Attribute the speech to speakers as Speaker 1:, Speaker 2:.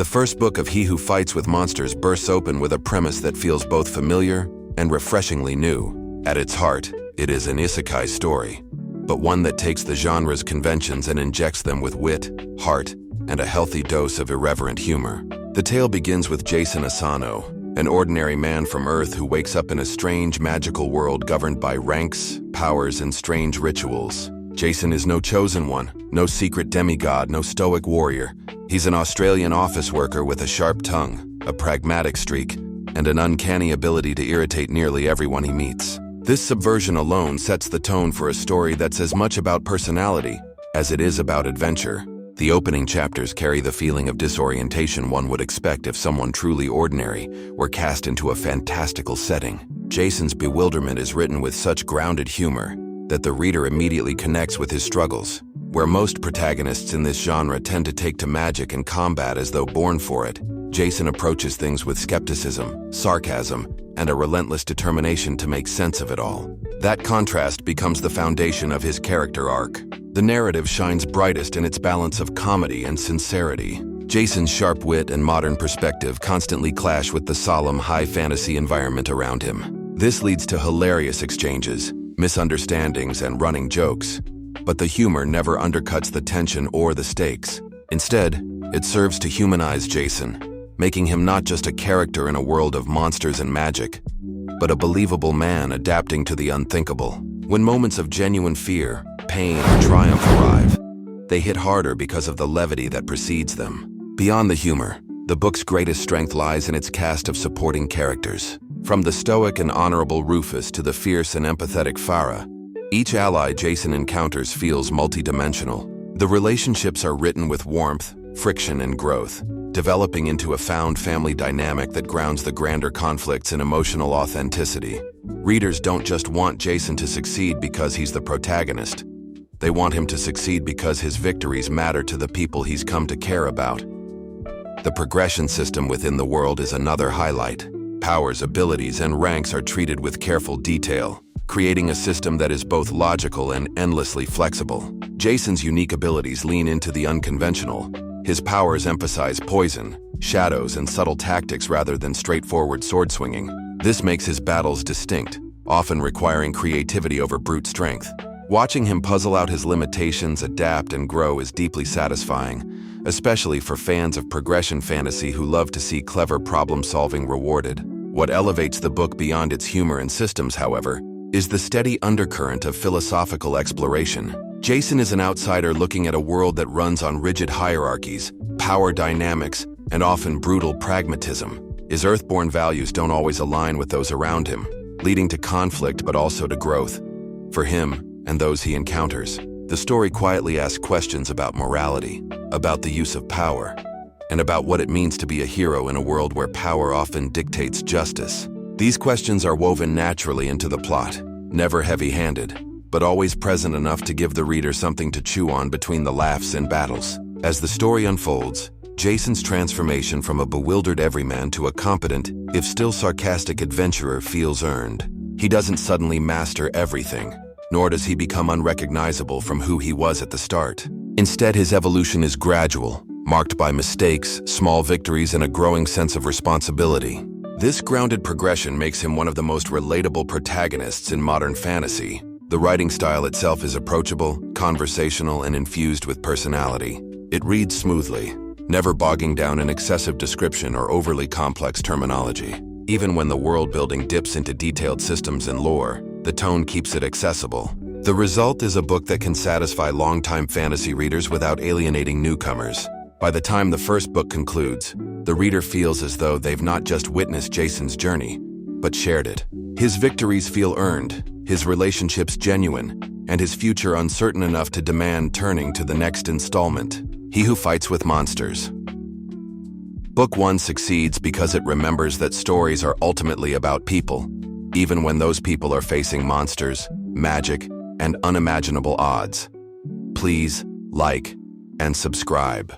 Speaker 1: The first book of He Who Fights with Monsters bursts open with a premise that feels both familiar and refreshingly new. At its heart, it is an isekai story, but one that takes the genre's conventions and injects them with wit, heart, and a healthy dose of irreverent humor. The tale begins with Jason Asano, an ordinary man from Earth who wakes up in a strange, magical world governed by ranks, powers, and strange rituals. Jason is no chosen one, no secret demigod, no stoic warrior. He's an Australian office worker with a sharp tongue, a pragmatic streak, and an uncanny ability to irritate nearly everyone he meets. This subversion alone sets the tone for a story that's as much about personality as it is about adventure. The opening chapters carry the feeling of disorientation one would expect if someone truly ordinary were cast into a fantastical setting. Jason's bewilderment is written with such grounded humor that the reader immediately connects with his struggles. Where most protagonists in this genre tend to take to magic and combat as though born for it, Jason approaches things with skepticism, sarcasm, and a relentless determination to make sense of it all. That contrast becomes the foundation of his character arc. The narrative shines brightest in its balance of comedy and sincerity. Jason's sharp wit and modern perspective constantly clash with the solemn, high fantasy environment around him. This leads to hilarious exchanges, misunderstandings, and running jokes. But the humor never undercuts the tension or the stakes. Instead, it serves to humanize Jason, making him not just a character in a world of monsters and magic, but a believable man adapting to the unthinkable. When moments of genuine fear, pain, and triumph arrive, they hit harder because of the levity that precedes them. Beyond the humor, the book's greatest strength lies in its cast of supporting characters. From the stoic and honorable Rufus to the fierce and empathetic Farah, each ally Jason encounters feels multidimensional. The relationships are written with warmth, friction, and growth, developing into a found family dynamic that grounds the grander conflicts in emotional authenticity. Readers don't just want Jason to succeed because he's the protagonist. They want him to succeed because his victories matter to the people he's come to care about. The progression system within the world is another highlight. Powers, abilities, and ranks are treated with careful detail, creating a system that is both logical and endlessly flexible. Jason's unique abilities lean into the unconventional. His powers emphasize poison, shadows, and subtle tactics rather than straightforward sword swinging. This makes his battles distinct, often requiring creativity over brute strength. Watching him puzzle out his limitations, adapt, and grow is deeply satisfying, especially for fans of progression fantasy who love to see clever problem-solving rewarded. What elevates the book beyond its humor and systems, however, is the steady undercurrent of philosophical exploration. Jason is an outsider looking at a world that runs on rigid hierarchies, power dynamics, and often brutal pragmatism. His earthborn values don't always align with those around him, leading to conflict but also to growth. For him and those he encounters, the story quietly asks questions about morality, about the use of power, and about what it means to be a hero in a world where power often dictates justice. These questions are woven naturally into the plot, never heavy-handed, but always present enough to give the reader something to chew on between the laughs and battles. As the story unfolds, Jason's transformation from a bewildered everyman to a competent, if still sarcastic adventurer feels earned. He doesn't suddenly master everything, nor does he become unrecognizable from who he was at the start. Instead, his evolution is gradual, marked by mistakes, small victories, and a growing sense of responsibility. This grounded progression makes him one of the most relatable protagonists in modern fantasy. The writing style itself is approachable, conversational, and infused with personality. It reads smoothly, never bogging down in excessive description or overly complex terminology. Even when the world-building dips into detailed systems and lore, the tone keeps it accessible. The result is a book that can satisfy longtime fantasy readers without alienating newcomers. By the time the first book concludes, the reader feels as though they've not just witnessed Jason's journey, but shared it. His victories feel earned, his relationships genuine, and his future uncertain enough to demand turning to the next installment, He Who Fights with Monsters. Book 1 succeeds because it remembers that stories are ultimately about people, even when those people are facing monsters, magic, and unimaginable odds. Please like and subscribe.